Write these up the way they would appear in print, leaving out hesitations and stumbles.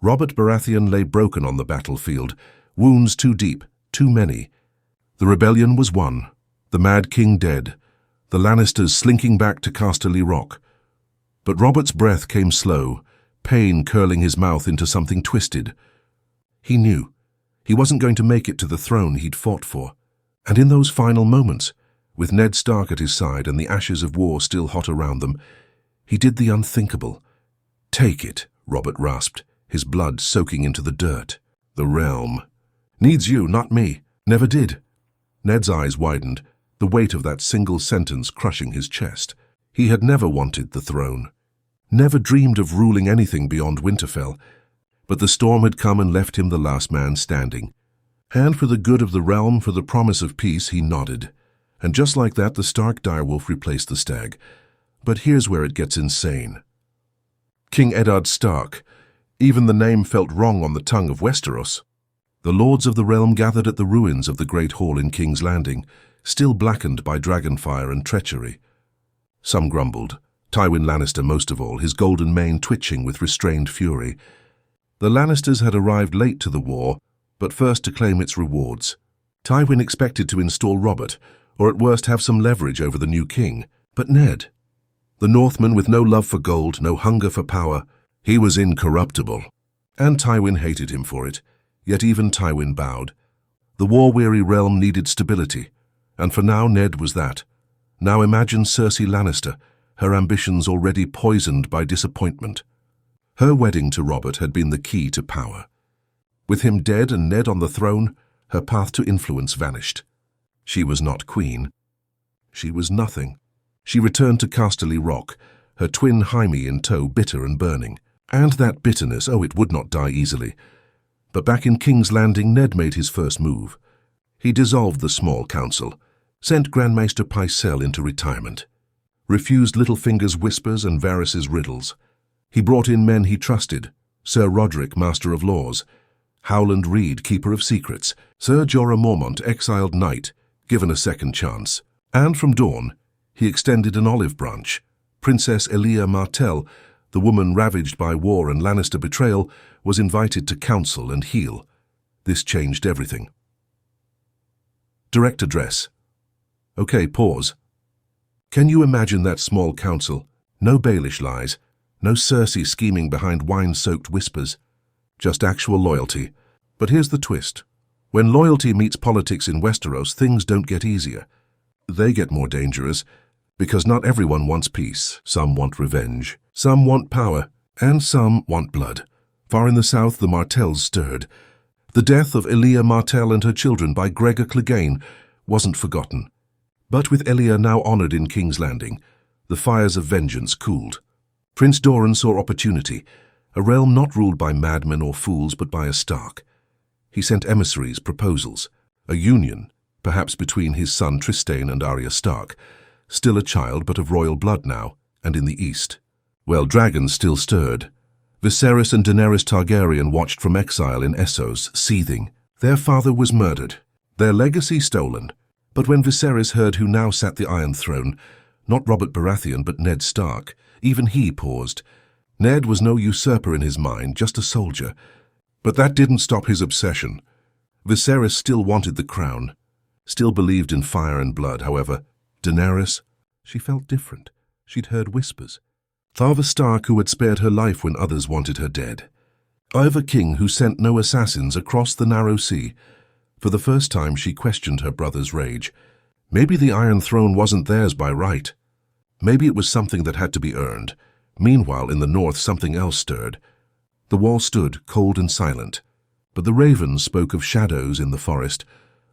Robert Baratheon lay broken on the battlefield, wounds too deep, too many. The rebellion was won, the Mad King dead, the Lannisters slinking back to Casterly Rock. But Robert's breath came slow, pain curling his mouth into something twisted. He knew he wasn't going to make it to the throne he'd fought for. And in those final moments, with Ned Stark at his side and the ashes of war still hot around them, he did the unthinkable. "Take it," Robert rasped, his blood soaking into the dirt. "The realm needs you, not me. Never did." Ned's eyes widened, the weight of that single sentence crushing his chest. He had never wanted the throne, never dreamed of ruling anything beyond Winterfell, but the storm had come and left him the last man standing. And for the good of the realm, for the promise of peace, he nodded. And just like that, the Stark direwolf replaced the stag. But here's where it gets insane. King Eddard Stark. Even the name felt wrong on the tongue of Westeros. The lords of the realm gathered at the ruins of the Great Hall in King's Landing, still blackened by dragonfire and treachery. Some grumbled, Tywin Lannister most of all, his golden mane twitching with restrained fury. The Lannisters had arrived late to the war, but first to claim its rewards. Tywin expected to install Robert, or at worst have some leverage over the new king. But Ned, the Northman with no love for gold, no hunger for power, he was incorruptible. And Tywin hated him for it, yet even Tywin bowed. The war-weary realm needed stability, and for now Ned was that. Now imagine Cersei Lannister, her ambitions already poisoned by disappointment. Her wedding to Robert had been the key to power. With him dead and Ned on the throne, her path to influence vanished. She was not queen. She was nothing. She returned to Casterly Rock, her twin Jaime in tow, bitter and burning. And that bitterness, oh, it would not die easily. But back in King's Landing, Ned made his first move. He dissolved the small council, sent Grandmaster Pycelle into retirement, refused Littlefinger's whispers and Varys's riddles. He brought in men he trusted, Sir Roderick, Master of Laws, Howland Reed, Keeper of Secrets, Sir Jorah Mormont, exiled knight, given a second chance. And from Dorne, he extended an olive branch. Princess Elia Martell, the woman ravaged by war and Lannister betrayal, was invited to counsel and heal. This changed everything. Direct address. Okay, pause. Can you imagine that small council? No Baelish lies, no Cersei scheming behind wine-soaked whispers, just actual loyalty. But here's the twist. When loyalty meets politics in Westeros, things don't get easier. They get more dangerous, because not everyone wants peace. Some want revenge, some want power, and some want blood. Far in the south, the Martells stirred. The death of Elia Martell and her children by Gregor Clegane wasn't forgotten. But with Elia now honored in King's Landing, the fires of vengeance cooled. Prince Doran saw opportunity, a realm not ruled by madmen or fools but by a Stark. He sent emissaries, proposals, a union, perhaps between his son Trystane and Arya Stark, still a child but of royal blood now, and in the east. Well, dragons still stirred. Viserys and Daenerys Targaryen watched from exile in Essos, seething. Their father was murdered, their legacy stolen. But when Viserys heard who now sat the Iron Throne, not Robert Baratheon but Ned Stark, even he paused. Ned was no usurper in his mind, just a soldier. But that didn't stop his obsession. Viserys still wanted the crown, still believed in fire and blood. However, Daenerys, she felt different. She'd heard whispers. Tharva Stark, who had spared her life when others wanted her dead. Ivar King, who sent no assassins across the narrow sea. For the first time, she questioned her brother's rage. Maybe the Iron Throne wasn't theirs by right. Maybe it was something that had to be earned. Meanwhile, in the north, something else stirred. The wall stood, cold and silent. But the ravens spoke of shadows in the forest,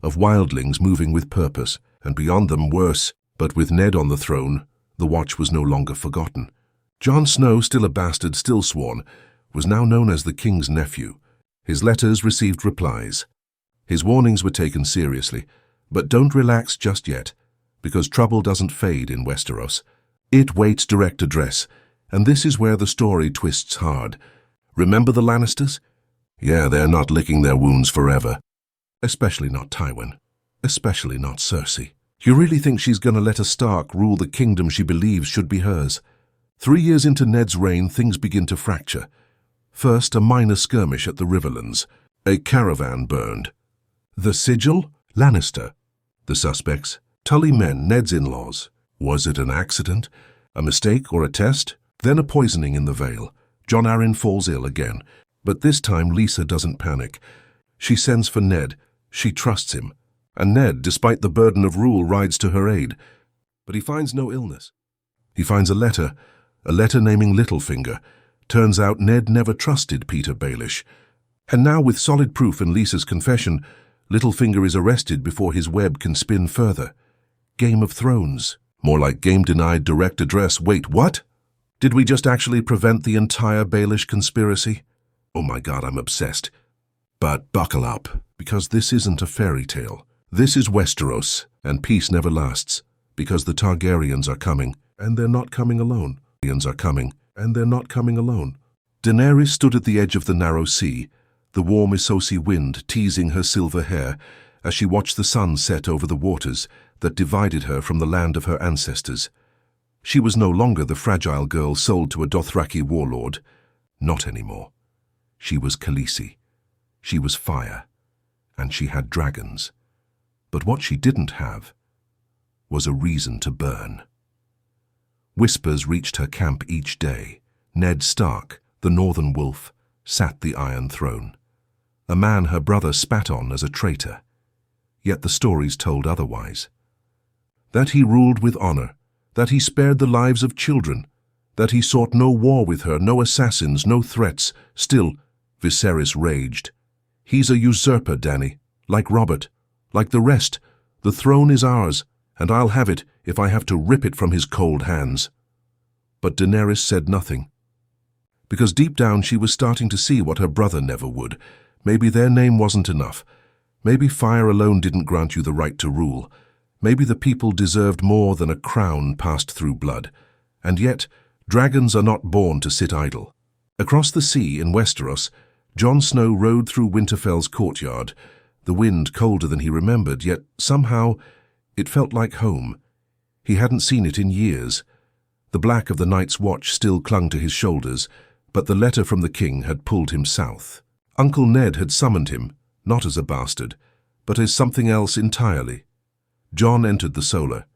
of wildlings moving with purpose, and beyond them worse. But with Ned on the throne, the watch was no longer forgotten. Jon Snow, still a bastard, still sworn, was now known as the king's nephew. His letters received replies. His warnings were taken seriously, but don't relax just yet, because trouble doesn't fade in Westeros. It waits direct address, and this is where the story twists hard. Remember the Lannisters? Yeah, they're not licking their wounds forever. Especially not Tywin. Especially not Cersei. You really think she's gonna let a Stark rule the kingdom she believes should be hers? 3 years into Ned's reign, things begin to fracture. First, a minor skirmish at the Riverlands. A caravan burned. The sigil? Lannister. The suspects? Tully men, Ned's in-laws. Was it an accident? A mistake or a test? Then a poisoning in the Vale. Jon Arryn falls ill again. But this time Lisa doesn't panic. She sends for Ned. She trusts him. And Ned, despite the burden of rule, rides to her aid. But he finds no illness. He finds a letter naming Littlefinger. Turns out Ned never trusted Peter Baelish. And now, with solid proof in Lisa's confession, Littlefinger is arrested before his web can spin further. Game of Thrones. More like game denied direct address. Wait, what? Did we just actually prevent the entire Baelish conspiracy? Oh my God, I'm obsessed. But buckle up, because this isn't a fairy tale. This is Westeros, and peace never lasts, because the Targaryens are coming, and they're not coming alone. Daenerys stood at the edge of the narrow sea, the warm Essosi wind teasing her silver hair as she watched the sun set over the waters that divided her from the land of her ancestors. She was no longer the fragile girl sold to a Dothraki warlord. Not anymore. She was Khaleesi. She was fire. And she had dragons. But what she didn't have was a reason to burn. Whispers reached her camp each day. Ned Stark, the Northern Wolf, sat the Iron Throne. A man her brother spat on as a traitor. Yet the stories told otherwise. That he ruled with honor, that he spared the lives of children, that he sought no war with her, no assassins, no threats. Still, Viserys raged. He's a usurper, Dany, like Robert, like the rest. The throne is ours, and I'll have it if I have to rip it from his cold hands. But Daenerys said nothing. Because deep down she was starting to see what her brother never would. Maybe their name wasn't enough. Maybe fire alone didn't grant you the right to rule. Maybe the people deserved more than a crown passed through blood. And yet, dragons are not born to sit idle. Across the sea in Westeros, Jon Snow rode through Winterfell's courtyard, the wind colder than he remembered, yet somehow it felt like home. He hadn't seen it in years. The black of the Night's Watch still clung to his shoulders, but the letter from the king had pulled him south. Uncle Ned had summoned him, not as a bastard, but as something else entirely. Jon entered the Solar.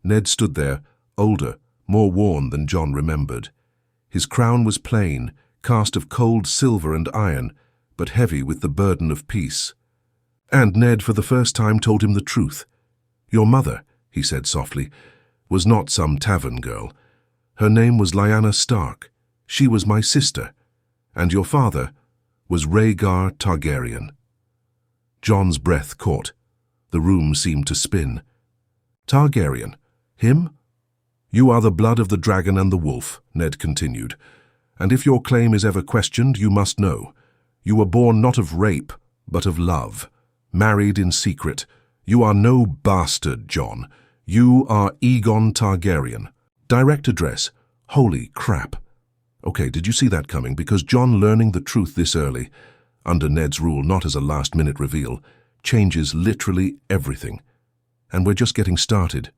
Ned stood there, older, more worn than Jon remembered. His crown was plain, cast of cold silver and iron, but heavy with the burden of peace. And Ned for the first time told him the truth. "Your mother," he said softly, "was not some tavern girl. Her name was Lyanna Stark. She was my sister. And your father was Rhaegar Targaryen." Jon's breath caught. The room seemed to spin. "Targaryen? Him?" "You are the blood of the dragon and the wolf," Ned continued. "And if your claim is ever questioned, you must know. You were born not of rape, but of love. Married in secret. You are no bastard, Jon. You are Aegon Targaryen. Direct address. Holy crap." Okay, did you see that coming? Because Jon learning the truth this early, under Ned's rule, not as a last-minute reveal, changes literally everything. And we're just getting started.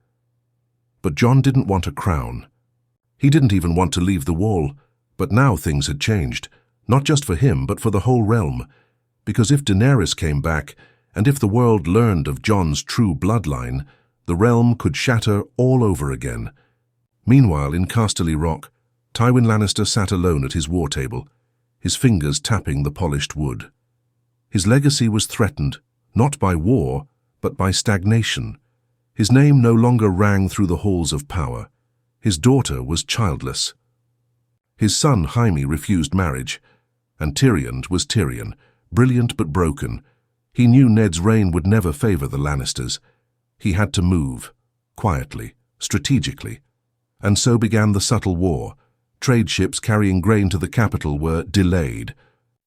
But Jon didn't want a crown. He didn't even want to leave the Wall. But now things had changed. Not just for him, but for the whole realm. Because if Daenerys came back, and if the world learned of Jon's true bloodline, the realm could shatter all over again. Meanwhile, in Casterly Rock, Tywin Lannister sat alone at his war table, his fingers tapping the polished wood. His legacy was threatened, not by war, but by stagnation. His name no longer rang through the halls of power. His daughter was childless. His son Jaime refused marriage, and Tyrion was Tyrion, brilliant but broken. He knew Ned's reign would never favor the Lannisters. He had to move, quietly, strategically. And so began the subtle war. Trade ships carrying grain to the capital were delayed.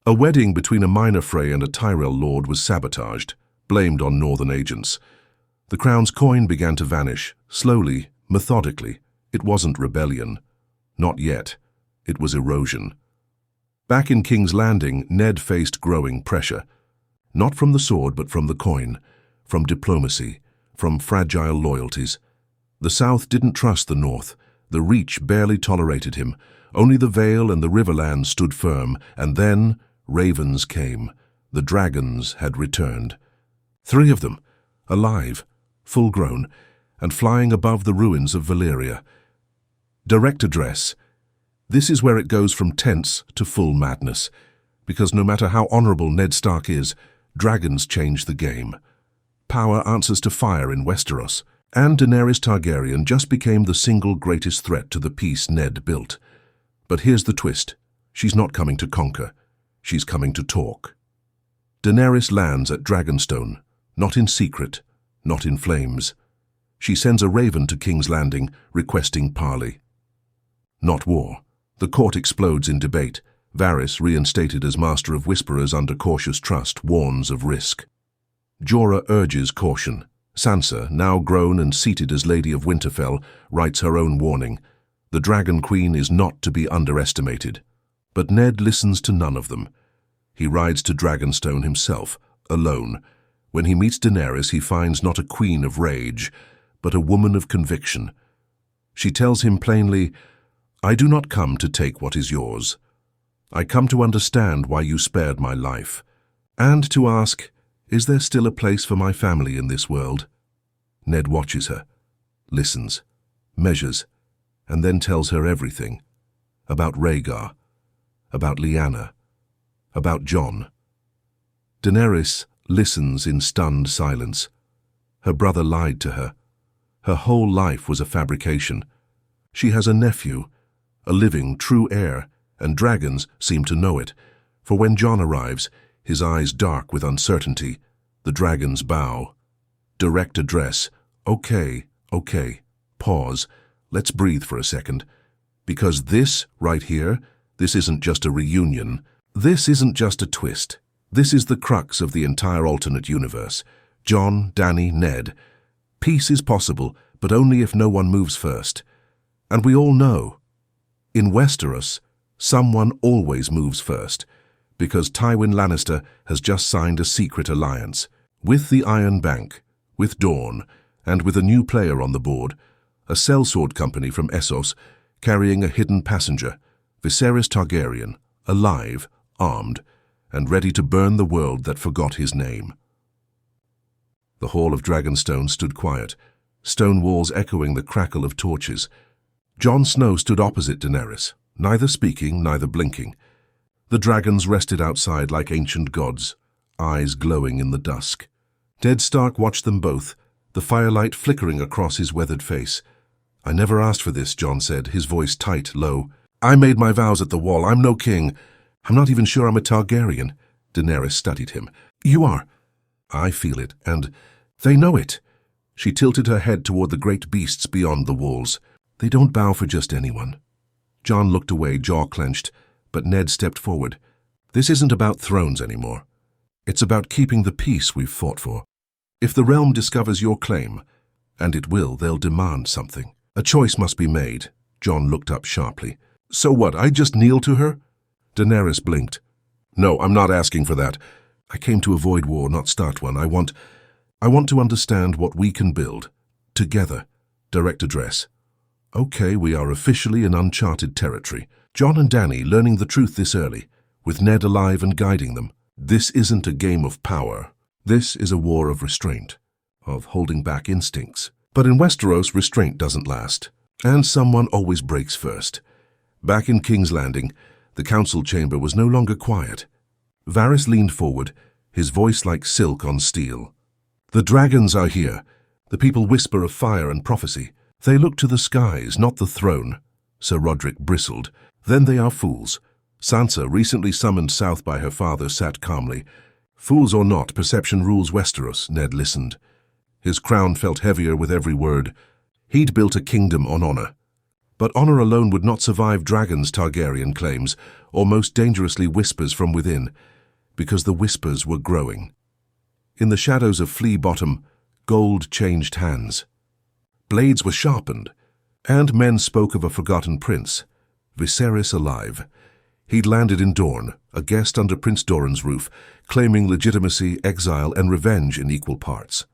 A wedding between a minor Frey and a Tyrell lord was sabotaged, blamed on northern agents. The crown's coin began to vanish, slowly, methodically. It wasn't rebellion. Not yet. It was erosion. Back in King's Landing, Ned faced growing pressure. Not from the sword, but from the coin, from diplomacy, from fragile loyalties. The South didn't trust the North. The Reach barely tolerated him. Only the Vale and the Riverland stood firm, and then ravens came. The dragons had returned. 3 of them, alive, full-grown, and flying above the ruins of Valyria. Direct address. This is where it goes from tense to full madness, because no matter how honorable Ned Stark is, dragons change the game. Power answers to fire in Westeros, and Daenerys Targaryen just became the single greatest threat to the peace Ned built. But here's the twist. She's not coming to conquer. She's coming to talk. Daenerys lands at Dragonstone, not in secret, not in flames. She sends a raven to King's Landing, requesting parley. Not war. The court explodes in debate. Varys, reinstated as Master of Whisperers under cautious trust, warns of risk. Jorah urges caution. Sansa, now grown and seated as Lady of Winterfell, writes her own warning. The Dragon Queen is not to be underestimated. But Ned listens to none of them. He rides to Dragonstone himself, alone. When he meets Daenerys, he finds not a queen of rage, but a woman of conviction. She tells him plainly, "I do not come to take what is yours. I come to understand why you spared my life, and to ask, is there still a place for my family in this world?" Ned watches her, listens, measures, and then tells her everything. About Rhaegar, about Lyanna, about Jon. Daenerys listens in stunned silence. Her brother lied to her. Her whole life was a fabrication. She has a nephew, a living, true heir, and dragons seem to know it, for when Jon arrives, his eyes dark with uncertainty, the dragons bow. Direct address. Okay. Pause. Let's breathe for a second. Because this, right here, this isn't just a reunion. This isn't just a twist. This is the crux of the entire alternate universe. Jon, Dany, Ned. Peace is possible, but only if no one moves first. And we all know, in Westeros, someone always moves first, because Tywin Lannister has just signed a secret alliance with the Iron Bank, with Dorne, and with a new player on the board, a sellsword company from Essos, carrying a hidden passenger, Viserys Targaryen, alive, armed, and ready to burn the world that forgot his name. The hall of Dragonstone stood quiet, stone walls echoing the crackle of torches. Jon Snow stood opposite Daenerys, neither speaking, neither blinking. The dragons rested outside like ancient gods, eyes glowing in the dusk. Ned Stark watched them both, the firelight flickering across his weathered face. "I never asked for this," Jon said, his voice tight, low. "I made my vows at the wall. I'm no king. I'm not even sure I'm a Targaryen." Daenerys studied him. "You are." "I feel it, and they know it." She tilted her head toward the great beasts beyond the walls. "They don't bow for just anyone." Jon looked away, jaw clenched, but Ned stepped forward. "This isn't about thrones anymore. It's about keeping the peace we've fought for. If the realm discovers your claim, and it will, they'll demand something. A choice must be made." Jon looked up sharply. "So what, I just kneel to her?" Daenerys blinked. "No, I'm not asking for that. I came to avoid war, not start one. I want to understand what we can build. Together. Direct address." "Okay, we are officially in uncharted territory. Jon and Dany learning the truth this early, with Ned alive and guiding them. This isn't a game of power. This is a war of restraint, of holding back instincts. But in Westeros, restraint doesn't last, and someone always breaks first." Back in King's Landing, the council chamber was no longer quiet. Varys leaned forward, his voice like silk on steel. "The dragons are here." The people whisper of fire and prophecy. "They look to the skies, not the throne." Sir Roderick bristled. "Then they are fools." Sansa, recently summoned south by her father, sat calmly. "Fools or not, perception rules Westeros." Ned listened. His crown felt heavier with every word. He'd built a kingdom on honor. But honor alone would not survive dragons, Targaryen claims, or most dangerously whispers from within, because the whispers were growing. In the shadows of Flea Bottom, gold changed hands. Blades were sharpened, and men spoke of a forgotten prince, Viserys alive. He'd landed in Dorne, a guest under Prince Doran's roof, claiming legitimacy, exile, and revenge in equal parts.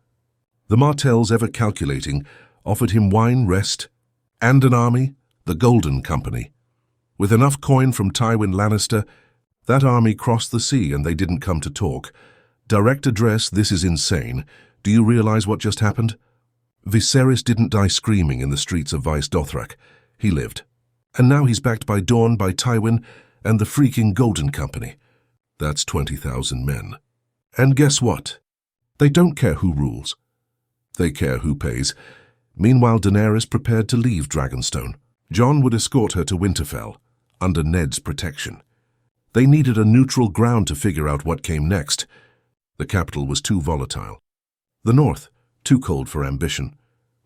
The Martells, ever calculating, offered him wine, rest, and an army, the Golden Company. With enough coin from Tywin Lannister, that army crossed the sea and they didn't come to talk. Direct address, this is insane. Do you realize what just happened? Viserys didn't die screaming in the streets of Vice Dothrak. He lived. And now he's backed by Dorne, by Tywin, and the freaking Golden Company. That's 20,000 men. And guess what? They don't care who rules. They care who pays. Meanwhile, Daenerys prepared to leave Dragonstone. Jon would escort her to Winterfell, under Ned's protection. They needed a neutral ground to figure out what came next. The capital was too volatile. The north, too cold for ambition.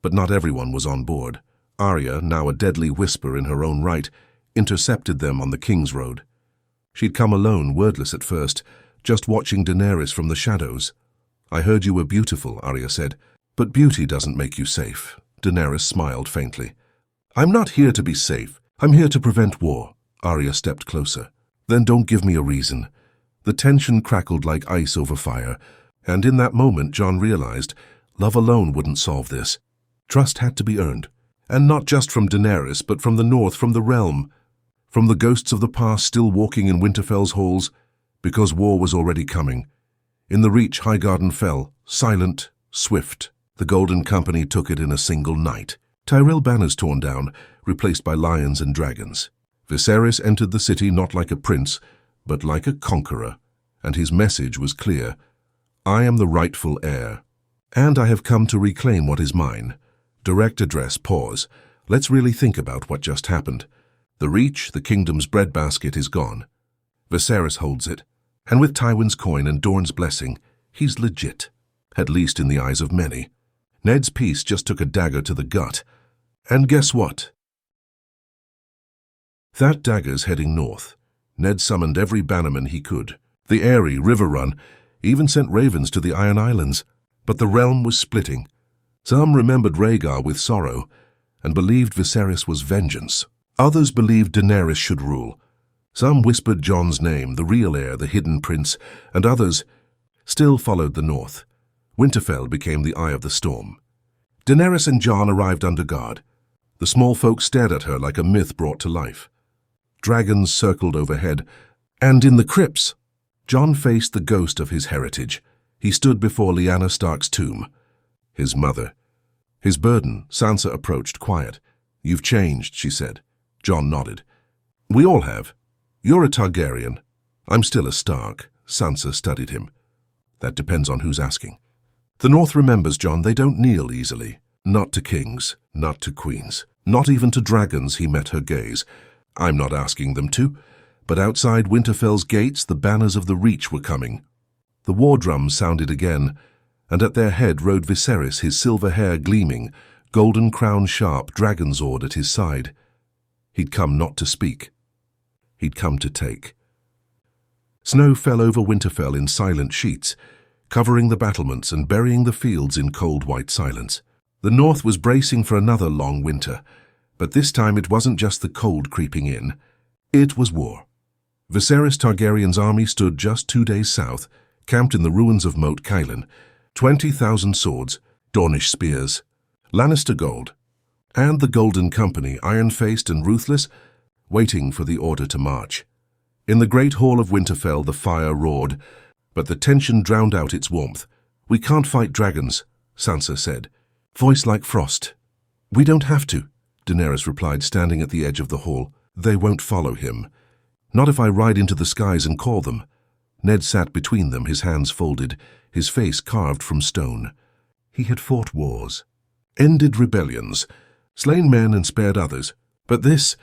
But not everyone was on board. Arya, now a deadly whisper in her own right, intercepted them on the King's Road. She'd come alone, wordless at first, just watching Daenerys from the shadows. "I heard you were beautiful," Arya said. "But beauty doesn't make you safe." Daenerys smiled faintly. "I'm not here to be safe. I'm here to prevent war." Arya stepped closer. "Then don't give me a reason." The tension crackled like ice over fire, and in that moment Jon realized love alone wouldn't solve this. Trust had to be earned, and not just from Daenerys, but from the north, from the realm, from the ghosts of the past still walking in Winterfell's halls, because war was already coming. In the Reach, Highgarden fell, silent, swift. The Golden Company took it in a single night. Tyrell banners torn down, replaced by lions and dragons. Viserys entered the city not like a prince, but like a conqueror, and his message was clear. "I am the rightful heir, and I have come to reclaim what is mine." Direct address, pause. Let's really think about what just happened. The Reach, the kingdom's breadbasket, is gone. Viserys holds it, and with Tywin's coin and Dorne's blessing, he's legit, at least in the eyes of many. Ned's peace just took a dagger to the gut. And guess what? That dagger's heading north. Ned summoned every bannerman he could. The Eyrie, River Run, even sent ravens to the Iron Islands. But the realm was splitting. Some remembered Rhaegar with sorrow, and believed Viserys was vengeance. Others believed Daenerys should rule. Some whispered Jon's name, the real heir, the hidden prince, and others still followed the north. Winterfell became the eye of the storm. Daenerys and Jon arrived under guard. The small folk stared at her like a myth brought to life. Dragons circled overhead, and in the crypts, Jon faced the ghost of his heritage. He stood before Lyanna Stark's tomb. His mother. His burden, Sansa approached, quiet. "You've changed," she said. Jon nodded. "We all have. You're a Targaryen. I'm still a Stark." Sansa studied him. "That depends on who's asking." The North remembers, Jon. They don't kneel easily. Not to kings, not to queens, not even to dragons. He met her gaze. "I'm not asking them to." But outside Winterfell's gates, the banners of the Reach were coming. The war drums sounded again, and at their head rode Viserys, his silver hair gleaming, golden crown sharp, dragon's sword at his side. He'd come not to speak. He'd come to take. Snow fell over Winterfell in silent sheets, covering the battlements and burying the fields in cold white silence. The North was bracing for another long winter, but this time it wasn't just the cold creeping in. It was war. Viserys Targaryen's army stood just 2 days south, camped in the ruins of Moat Cailin. 20,000 swords, Dornish spears, Lannister gold, and the Golden Company, iron-faced and ruthless, waiting for the order to march. In the great hall of Winterfell the fire roared, but the tension drowned out its warmth. "We can't fight dragons," Sansa said, voice like frost. "We don't have to," Daenerys replied, standing at the edge of the hall. "They won't follow him. Not if I ride into the skies and call them." Ned sat between them, his hands folded, his face carved from stone. He had fought wars, ended rebellions, slain men and spared others. But this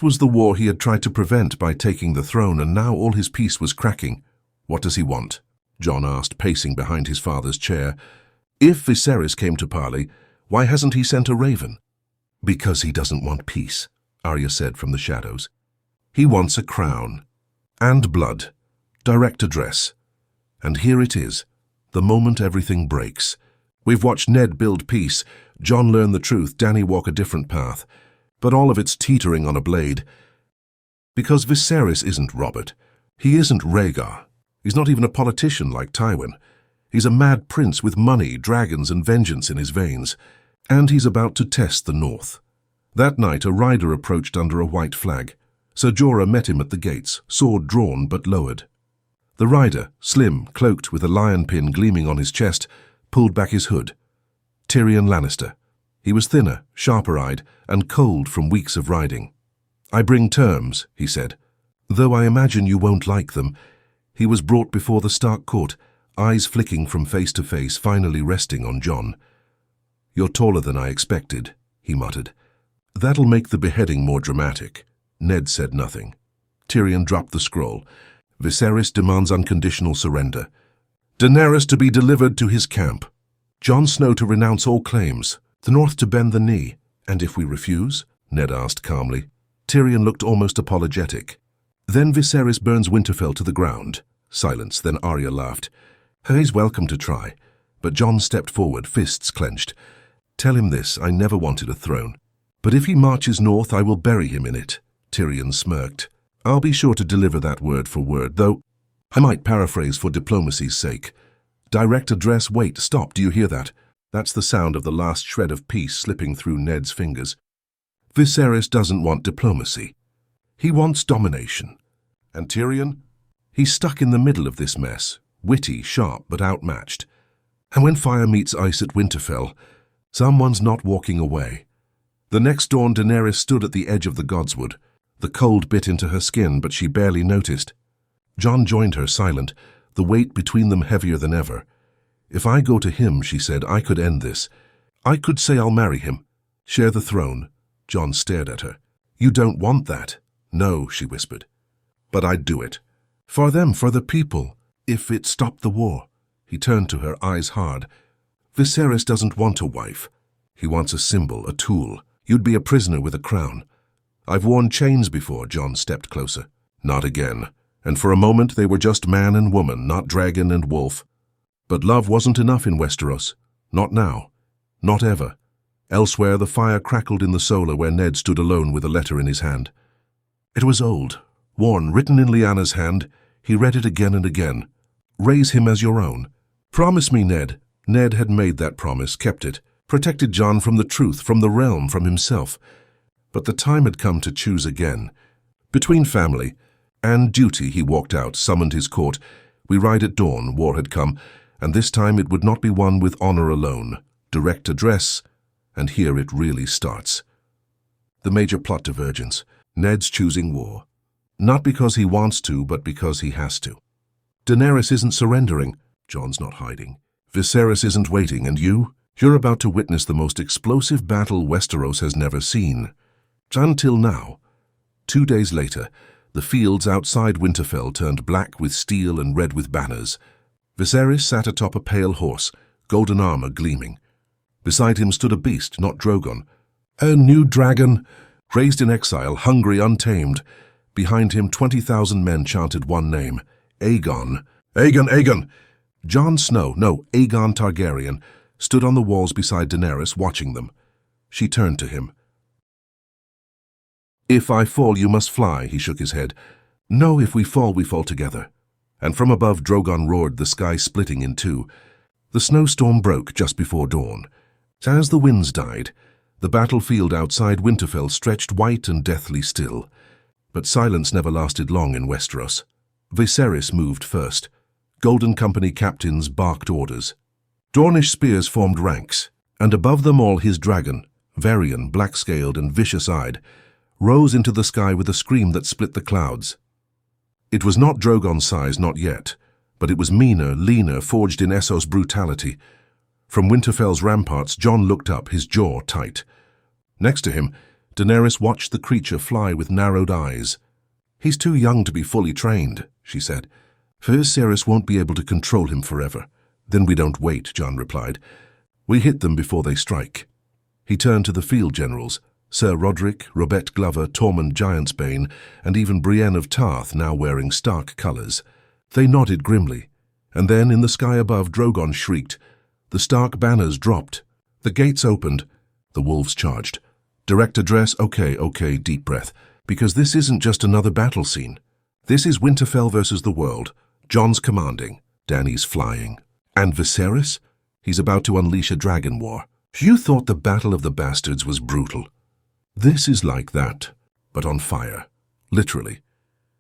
was the war he had tried to prevent by taking the throne, and now all his peace was cracking. "What does he want?" Jon asked, pacing behind his father's chair. "If Viserys came to parley, why hasn't he sent a raven?" "Because he doesn't want peace," Arya said from the shadows. "He wants a crown. And blood. Direct address. And here it is, the moment everything breaks. We've watched Ned build peace, Jon learn the truth, Dany walk a different path. But all of it's teetering on a blade. Because Viserys isn't Robert. He isn't Rhaegar. He's not even a politician like Tywin. He's a mad prince with money, dragons, and vengeance in his veins. And he's about to test the North. That night, a rider approached under a white flag. Ser Jorah met him at the gates, sword drawn but lowered. The rider, slim, cloaked with a lion pin gleaming on his chest, pulled back his hood. Tyrion Lannister. He was thinner, sharper-eyed, and cold from weeks of riding. "I bring terms," he said. "Though I imagine you won't like them." He was brought before the Stark court, eyes flicking from face to face, finally resting on Jon. "You're taller than I expected," he muttered. "That'll make the beheading more dramatic." Ned said nothing. Tyrion dropped the scroll. "Viserys demands unconditional surrender. Daenerys to be delivered to his camp. Jon Snow to renounce all claims. The North to bend the knee. And if we refuse?" Ned asked calmly. Tyrion looked almost apologetic. "Then Viserys burns Winterfell to the ground." Silence, then Arya laughed. "He's welcome to try." But Jon stepped forward, fists clenched. "Tell him this, I never wanted a throne. But if he marches north, I will bury him in it." Tyrion smirked. "I'll be sure to deliver that word for word, though I might paraphrase for diplomacy's sake. Direct address, wait, stop, do you hear that?" That's the sound of the last shred of peace slipping through Ned's fingers. Viserys doesn't want diplomacy. He wants domination. And Tyrion? He's stuck in the middle of this mess, witty, sharp, but outmatched. And when fire meets ice at Winterfell, someone's not walking away. The next dawn, Daenerys stood at the edge of the godswood. The cold bit into her skin, but she barely noticed. Jon joined her, silent, the weight between them heavier than ever. "If I go to him," she said, "I could end this. I could say I'll marry him, share the throne." Jon stared at her. "You don't want that." "No," she whispered. "But I'd do it. For them, for the people, if it stopped the war." He turned to her, eyes hard. "Viserys doesn't want a wife. He wants a symbol, a tool. You'd be a prisoner with a crown." "I've worn chains before." Jon stepped closer. "Not again." And for a moment they were just man and woman, not dragon and wolf. But love wasn't enough in Westeros. Not now. Not ever. Elsewhere the fire crackled in the solar where Ned stood alone with a letter in his hand. It was old, worn, written in Lyanna's hand. He read it again and again. "Raise him as your own. Promise me, Ned." Ned had made that promise, kept it, protected Jon from the truth, from the realm, from himself. But the time had come to choose again. Between family and duty, he walked out, summoned his court. We ride at dawn, war had come, and this time it would not be won with honor alone. Direct address, and here it really starts. The major plot divergence. Ned's choosing war. Not because he wants to, but because he has to. Daenerys isn't surrendering. Jon's not hiding. Viserys isn't waiting, and you're about to witness the most explosive battle Westeros has never seen. Until now. 2 days later, the fields outside Winterfell turned black with steel and red with banners. Viserys sat atop a pale horse, golden armor gleaming. Beside him stood a beast, not Drogon. A new dragon, raised in exile, hungry, untamed. Behind him 20,000 men chanted one name, Aegon. "Aegon, Aegon!" Jon Snow, no, Aegon Targaryen, stood on the walls beside Daenerys, watching them. She turned to him. "If I fall, you must fly," he shook his head. "No, if we fall together." And from above Drogon roared, the sky splitting in two. The snowstorm broke just before dawn. As the winds died, the battlefield outside Winterfell stretched white and deathly still. But silence never lasted long in Westeros. Viserys moved first. Golden Company captains barked orders. Dornish spears formed ranks, and above them all his dragon, Varian, black-scaled and vicious-eyed, rose into the sky with a scream that split the clouds. It was not Drogon's size, not yet, but it was meaner, leaner, forged in Essos brutality. From Winterfell's ramparts, Jon looked up, his jaw tight. Next to him, Daenerys watched the creature fly with narrowed eyes. "He's too young to be fully trained," she said. "Viserys won't be able to control him forever." "Then we don't wait," Jon replied. "We hit them before they strike." He turned to the field generals, Sir Roderick, Robert Glover, Tormund Giantsbane, and even Brienne of Tarth, now wearing Stark colours. They nodded grimly, and then in the sky above Drogon shrieked. The Stark banners dropped. The gates opened. The wolves charged. Direct address, okay, deep breath, because this isn't just another battle scene. This is Winterfell versus the world. Jon's commanding, Dany's flying. And Viserys? He's about to unleash a dragon war. You thought the Battle of the Bastards was brutal. This is like that, but on fire. literally.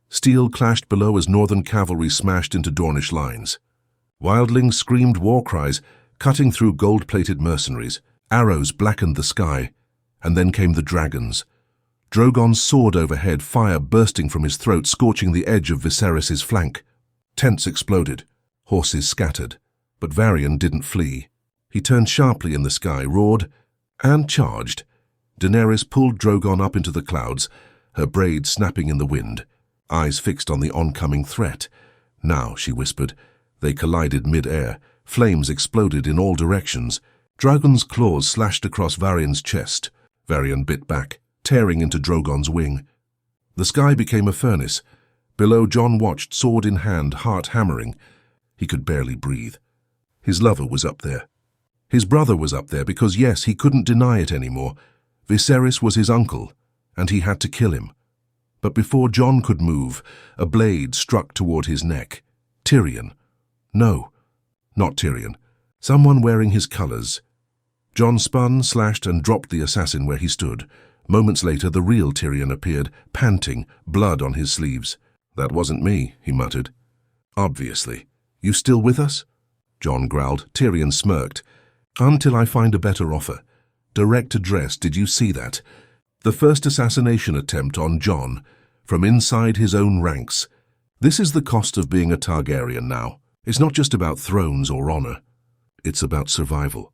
Steel clashed below as northern cavalry smashed into Dornish lines. Wildlings screamed war cries, cutting through gold-plated mercenaries. Arrows blackened the sky, and then came the dragons. Drogon's sword overhead, fire bursting from his throat, scorching the edge of Viserys' flank. Tents exploded, horses scattered, but Varian didn't flee. He turned sharply in the sky, roared, and charged. Daenerys pulled Drogon up into the clouds, her braids snapping in the wind, eyes fixed on the oncoming threat. Now, she whispered. They collided mid-air. Flames exploded in all directions. Drogon's claws slashed across Varian's chest. Varian bit back, tearing into Drogon's wing. The sky became a furnace. Below, Jon watched, sword in hand, heart hammering. He could barely breathe. His lover was up there. His brother was up there because, yes, he couldn't deny it anymore. Viserys was his uncle, and he had to kill him. But before Jon could move, a blade struck toward his neck. Tyrion. No, not Tyrion. Someone wearing his colors. Jon spun, slashed, and dropped the assassin where he stood. Moments later, the real Tyrion appeared, panting, blood on his sleeves. "That wasn't me," he muttered. "Obviously. You still with us?" Jon growled. Tyrion smirked. "Until I find a better offer. Direct address, did you see that? The first assassination attempt on Jon, from inside his own ranks. This is the cost of being a Targaryen now. It's not just about thrones or honor. It's about survival.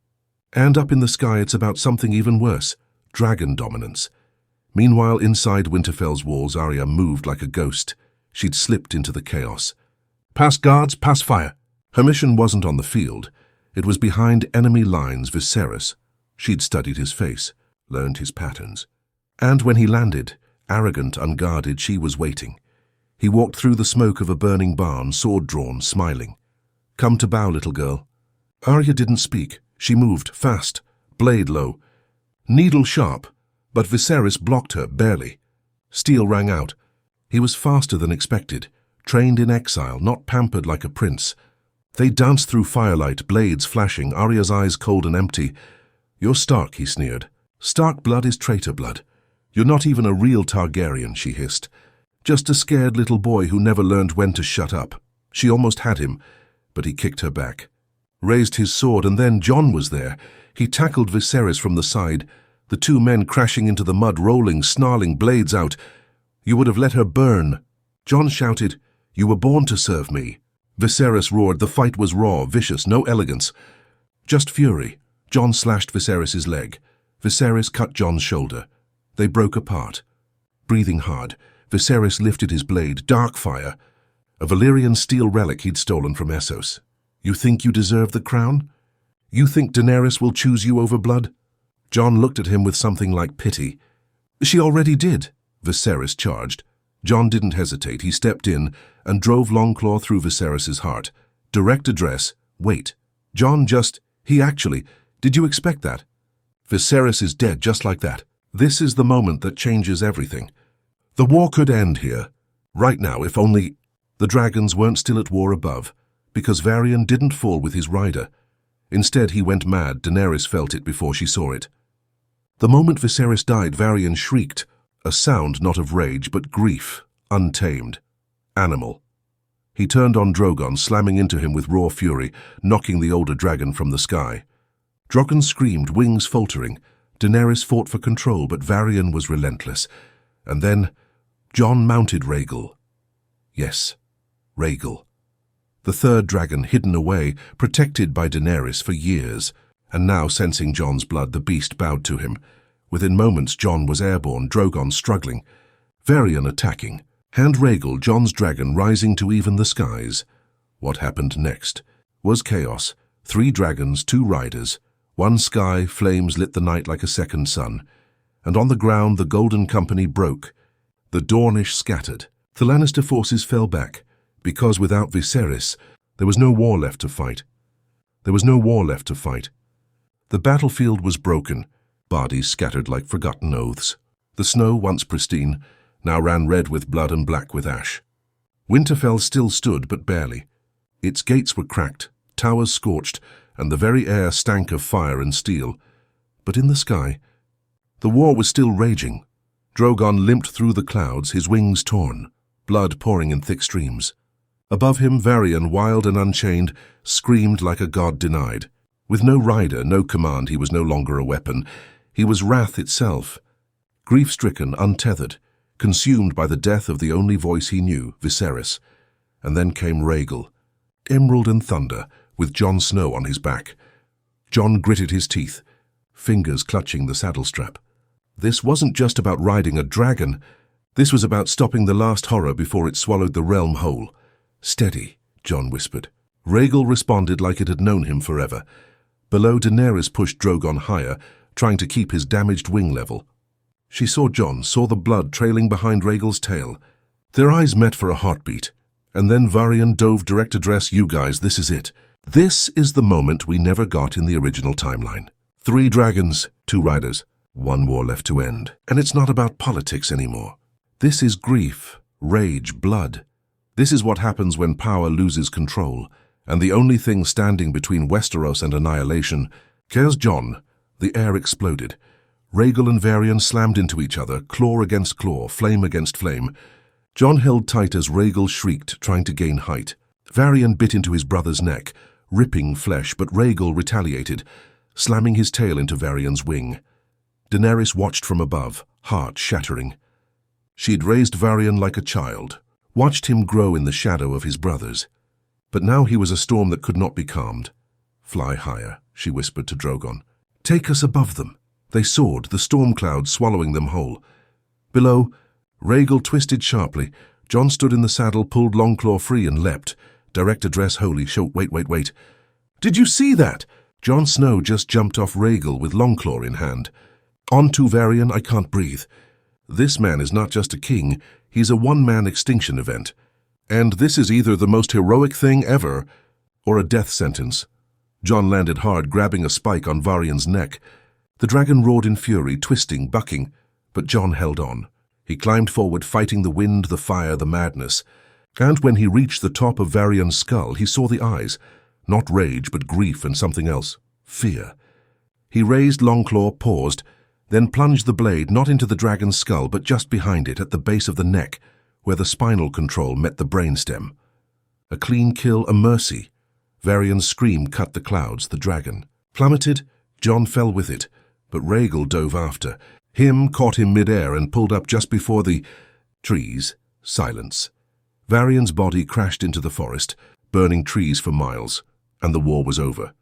And up in the sky, it's about something even worse, dragon dominance." Meanwhile, inside Winterfell's walls, Arya moved like a ghost. She'd slipped into the chaos. "Pass guards, pass fire." Her mission wasn't on the field. It was behind enemy lines. Viserys. She'd studied his face, learned his patterns. And when he landed, arrogant, unguarded, she was waiting. He walked through the smoke of a burning barn, sword drawn, smiling. "Come to bow, little girl." Arya didn't speak. She moved, fast, blade low, needle sharp, but Viserys blocked her, barely. Steel rang out. He was faster than expected, trained in exile, not pampered like a prince. They danced through firelight, blades flashing, Arya's eyes cold and empty. "You're Stark," he sneered. "Stark blood is traitor blood. You're not even a real Targaryen," she hissed. "Just a scared little boy who never learned when to shut up." She almost had him, but he kicked her back. Raised his sword, and then Jon was there. He tackled Viserys from the side, the two men crashing into the mud, rolling, snarling, blades out. "You would have let her burn." Jon shouted, "You were born to serve me." Viserys roared. The fight was raw, vicious, no elegance. Just fury. Jon slashed Viserys' leg. Viserys cut Jon's shoulder. They broke apart. Breathing hard, Viserys lifted his blade, dark fire, a Valyrian steel relic he'd stolen from Essos. "You think you deserve the crown? You think Daenerys will choose you over blood?" Jon looked at him with something like pity. "She already did," Viserys charged. Jon didn't hesitate. He stepped in and drove Longclaw through Viserys' heart. "Direct address. Wait. Jon did you expect that? Viserys is dead just like that. This is the moment that changes everything. The war could end here. Right now, if only..." The dragons weren't still at war above, because Varian didn't fall with his rider. Instead, he went mad. Daenerys felt it before she saw it. The moment Viserys died, Varian shrieked, a sound not of rage, but grief, untamed. Animal. He turned on Drogon, slamming into him with raw fury, knocking the older dragon from the sky. Drogon screamed, wings faltering. Daenerys fought for control, but Varian was relentless. And then, Jon mounted Rhaegal. Yes, Rhaegal. The third dragon hidden away, protected by Daenerys for years. And now, sensing Jon's blood, the beast bowed to him. Within moments, Jon was airborne, Drogon struggling. Varian attacking. And Rhaegal, Jon's dragon, rising to even the skies. What happened next was chaos. 3 dragons, 2 riders. One sky, flames lit the night like a second sun. And on the ground, the Golden Company broke. The Dornish scattered. The Lannister forces fell back, because without Viserys, there was no war left to fight. There was no war left to fight. The battlefield was broken, bodies scattered like forgotten oaths. The snow, once pristine, now ran red with blood and black with ash. Winterfell still stood, but barely. Its gates were cracked, towers scorched, and the very air stank of fire and steel. But in the sky, the war was still raging. Drogon limped through the clouds, his wings torn, blood pouring in thick streams. Above him, Varian, wild and unchained, screamed like a god denied. With no rider, no command, he was no longer a weapon. He was wrath itself. Grief-stricken, untethered, consumed by the death of the only voice he knew, Viserys. And then came Rhaegal, emerald and thunder, with Jon Snow on his back. Jon gritted his teeth, fingers clutching the saddle strap. This wasn't just about riding a dragon. This was about stopping the last horror before it swallowed the realm whole. "Steady," Jon whispered. Rhaegal responded like it had known him forever. Below, Daenerys pushed Drogon higher, trying to keep his damaged wing level. She saw Jon, saw the blood trailing behind Rhaegal's tail. Their eyes met for a heartbeat, and then Varian dove direct address, "You guys, this is it. This is the moment we never got in the original timeline. 3 dragons, 2 riders, 1 war left to end. And it's not about politics anymore. This is grief, rage, blood. This is what happens when power loses control, and the only thing standing between Westeros and annihilation." "Cares Jon." The air exploded. Rhaegal and Varian slammed into each other, claw against claw, flame against flame. Jon held tight as Rhaegal shrieked, trying to gain height. Varian bit into his brother's neck, ripping flesh, but Rhaegal retaliated, slamming his tail into Varian's wing. Daenerys watched from above, heart shattering. She'd raised Varian like a child, watched him grow in the shadow of his brothers. But now he was a storm that could not be calmed. "Fly higher," she whispered to Drogon. "Take us above them." They soared, the storm clouds swallowing them whole. Below, Rhaegal twisted sharply. Jon stood in the saddle, pulled Longclaw free and leapt. Direct address Holy. Wait. "Did you see that?" Jon Snow just jumped off Rhaegal with Longclaw in hand. "On to Varian, I can't breathe. This man is not just a king, he's a one-man extinction event. And this is either the most heroic thing ever, or a death sentence." Jon landed hard, grabbing a spike on Varian's neck. The dragon roared in fury, twisting, bucking, but Jon held on. He climbed forward, fighting the wind, the fire, the madness. And when he reached the top of Varian's skull, he saw the eyes. Not rage, but grief and something else. Fear. He raised Longclaw, paused, then plunged the blade not into the dragon's skull, but just behind it, at the base of the neck, where the spinal control met the brainstem. A clean kill, a mercy. Varian's scream cut the clouds, the dragon. Plummeted, Jon fell with it, but Rhaegal dove after. Him caught him mid-air and pulled up just before the trees. Silence. Varian's body crashed into the forest, burning trees for miles, and the war was over.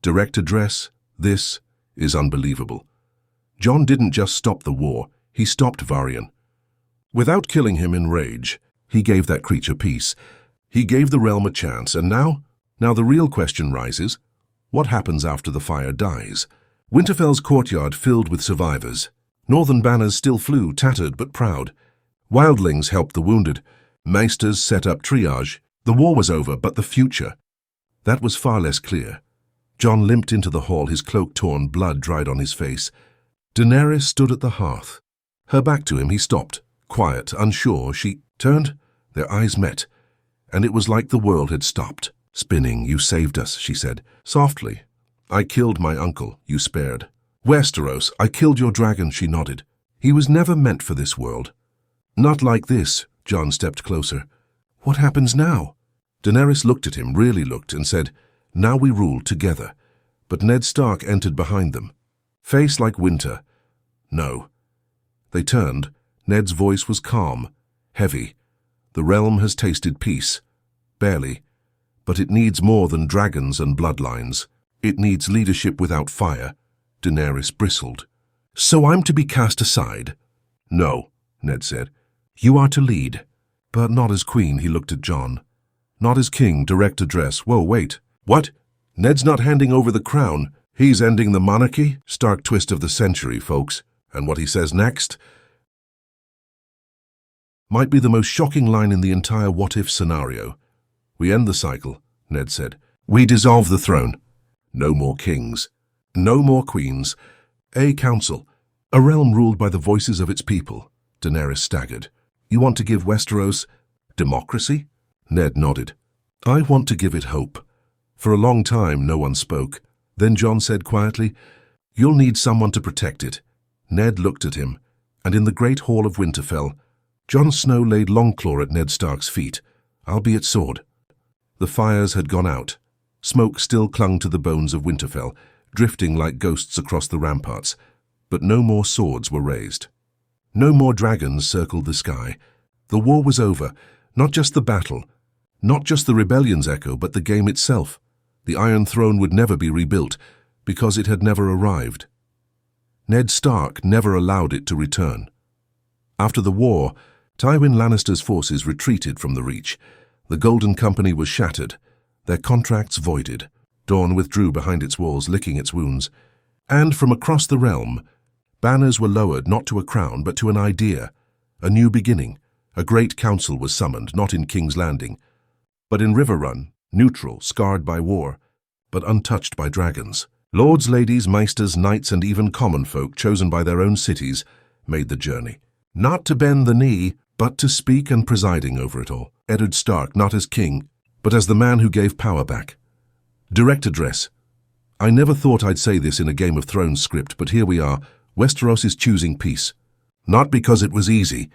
Direct address, this is unbelievable. Jon didn't just stop the war, he stopped Varian. Without killing him in rage, he gave that creature peace. He gave the realm a chance, and now the real question rises. What happens after the fire dies? Winterfell's courtyard filled with survivors. Northern banners still flew, tattered but proud. Wildlings helped the wounded. Maesters set up triage. The war was over, but the future? That was far less clear. Jon limped into the hall, his cloak torn, blood dried on his face. Daenerys stood at the hearth. Her back to him, he stopped. Quiet, unsure, she turned. Their eyes met, and it was like the world had stopped. "Spinning, you saved us," she said, softly. "I killed my uncle, you spared. Westeros, I killed your dragon," she nodded. "He was never meant for this world." "Not like this," Jon stepped closer. "What happens now?" Daenerys looked at him, really looked, and said, "Now we rule together." But Ned Stark entered behind them. Face like winter. "No." They turned. Ned's voice was calm, heavy. "The realm has tasted peace. Barely. But it needs more than dragons and bloodlines. It needs leadership without fire." Daenerys bristled. "So I'm to be cast aside?" "No," Ned said. "You are to lead." "But not as queen," he looked at Jon. "Not as king, direct address." "Whoa, wait. What? Ned's not handing over the crown. He's ending the monarchy?" Stark twist of the century, folks. And what he says next might be the most shocking line in the entire what-if scenario. "We end the cycle," Ned said. "We dissolve the throne. No more kings. No more queens. A council. A realm ruled by the voices of its people." Daenerys staggered. "You want to give Westeros democracy?" Ned nodded. "I want to give it hope." For a long time, no one spoke. Then Jon said quietly, "You'll need someone to protect it." Ned looked at him. And in the great hall of Winterfell, Jon Snow laid Longclaw at Ned Stark's feet, albeit sword. The fires had gone out. Smoke still clung to the bones of Winterfell, drifting like ghosts across the ramparts, but no more swords were raised. No more dragons circled the sky. The war was over, not just the battle, not just the rebellion's echo, but the game itself. The Iron Throne would never be rebuilt, because it had never arrived. Ned Stark never allowed it to return. After the war, Tywin Lannister's forces retreated from the Reach. The Golden Company was shattered, their contracts voided. Dorne withdrew behind its walls, licking its wounds. And from across the realm, banners were lowered not to a crown but to an idea, a new beginning. A great council was summoned, not in King's Landing, but in Riverrun, neutral, scarred by war, but untouched by dragons. Lords, ladies, maesters, knights, and even common folk chosen by their own cities made the journey. Not to bend the knee, but to speak and presiding over it all. Eddard Stark, not as king, but as the man who gave power back. Direct address. I never thought I'd say this in a Game of Thrones script, but here we are. Westeros is choosing peace. Not because it was easy,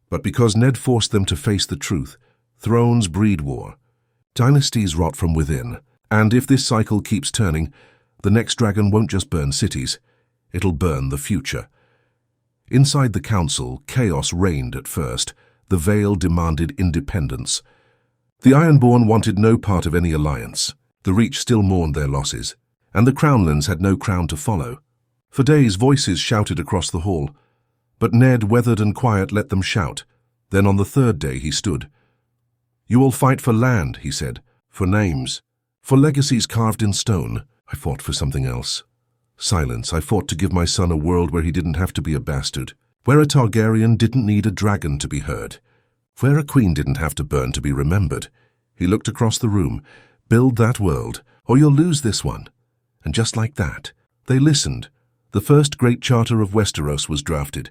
but because Ned forced them to face the truth. Thrones breed war. Dynasties rot from within. And if this cycle keeps turning, the next dragon won't just burn cities, it'll burn the future. Inside the council, chaos reigned at first. The Vale demanded independence. The Ironborn wanted no part of any alliance. The Reach still mourned their losses, and the Crownlands had no crown to follow. For days, voices shouted across the hall, but Ned, weathered and quiet, let them shout. Then on the third day he stood. "You all fight for land," he said, "for names, for legacies carved in stone. I fought for something else. Silence. I fought to give my son a world where he didn't have to be a bastard, where a Targaryen didn't need a dragon to be heard, where a queen didn't have to burn to be remembered." He looked across the room. "Build that world, or you'll lose this one." And just like that, they listened. The first great charter of Westeros was drafted.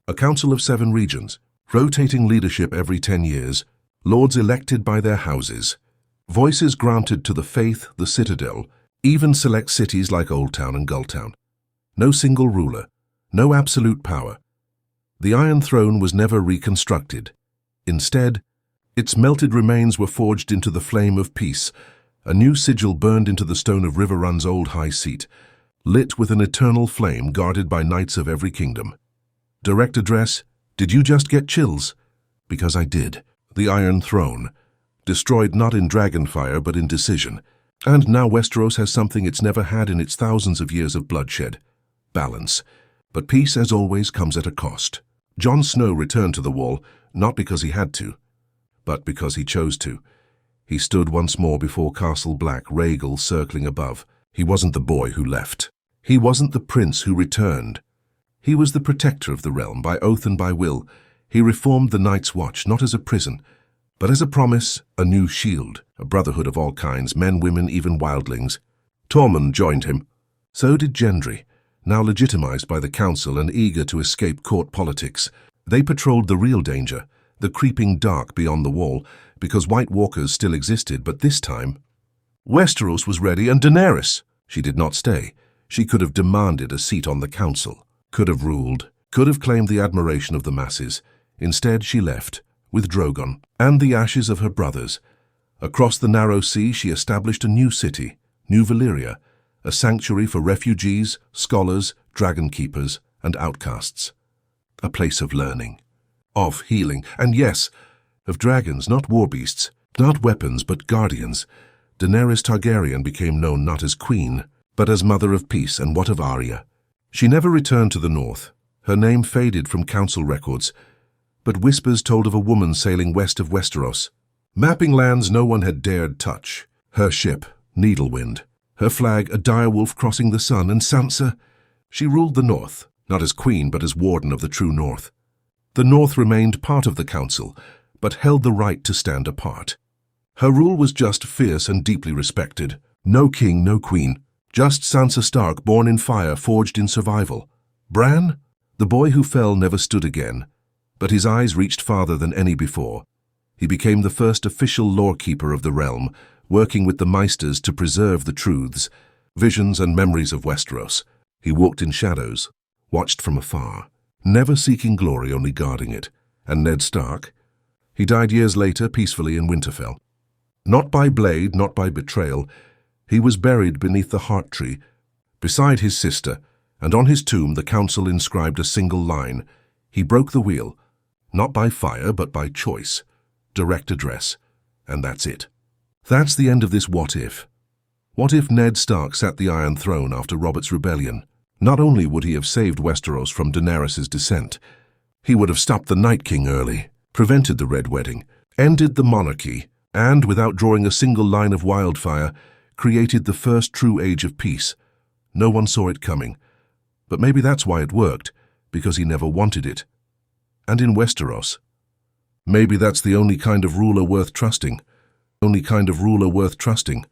A council of 7 regions, rotating leadership every 10 years, lords elected by their houses, voices granted to the Faith, the Citadel, even select cities like Old Town and Gulltown. No single ruler, no absolute power. The Iron Throne was never reconstructed. Instead, its melted remains were forged into the flame of peace. A new sigil burned into the stone of Riverrun's old high seat, lit with an eternal flame guarded by knights of every kingdom. Direct address. Did you just get chills? Because I did. The Iron Throne, destroyed not in dragonfire but in decision. And now Westeros has something it's never had in its thousands of years of bloodshed. Balance. But peace, as always, comes at a cost. Jon Snow returned to the Wall, not because he had to, but because he chose to. He stood once more before Castle Black, Rhaegal circling above. He wasn't the boy who left. He wasn't the prince who returned. He was the protector of the realm, by oath and by will. He reformed the Night's Watch, not as a prison, but as a promise, a new shield, a brotherhood of all kinds, men, women, even wildlings. Tormund joined him. So did Gendry, now legitimized by the council and eager to escape court politics. They patrolled the real danger, the creeping dark beyond the wall, because White Walkers still existed, but this time Westeros was ready, and Daenerys, she did not stay. She could have demanded a seat on the council, could have ruled, could have claimed the admiration of the masses. Instead, she left, with Drogon and the ashes of her brothers. Across the narrow sea, she established a new city, New Valyria, a sanctuary for refugees, scholars, dragon keepers, and outcasts. A place of learning, of healing, and yes, of dragons, not war beasts, not weapons, but guardians. Daenerys Targaryen became known not as queen, but as mother of peace. And what of Arya? She never returned to the north. Her name faded from council records, but whispers told of a woman sailing west of Westeros, mapping lands no one had dared touch. Her ship, Needlewind. Her flag, a direwolf crossing the sun. And Sansa? She ruled the north, not as queen, but as warden of the true north. The north remained part of the council, but held the right to stand apart. Her rule was just, fierce, and deeply respected. No king, no queen. Just Sansa Stark, born in fire, forged in survival. Bran? The boy who fell never stood again, but his eyes reached farther than any before. He became the first official lawkeeper of the realm, working with the Maesters to preserve the truths, visions and memories of Westeros. He walked in shadows, watched from afar. never seeking glory, only guarding it. And Ned Stark? He died years later peacefully in Winterfell. Not by blade, not by betrayal. He was buried beneath the heart tree, beside his sister, and on his tomb the council inscribed a single line. He broke the wheel, not by fire but by choice. Direct address. And that's it. That's the end of this what if. What if Ned Stark sat the Iron Throne after Robert's rebellion? Not only would he have saved Westeros from Daenerys' descent, he would have stopped the Night King early, prevented the Red Wedding, ended the monarchy, and, without drawing a single line of wildfire, created the first true age of peace. No one saw it coming. But maybe that's why it worked, because he never wanted it. And in Westeros, maybe that's the only kind of ruler worth trusting. Only kind of ruler worth trusting.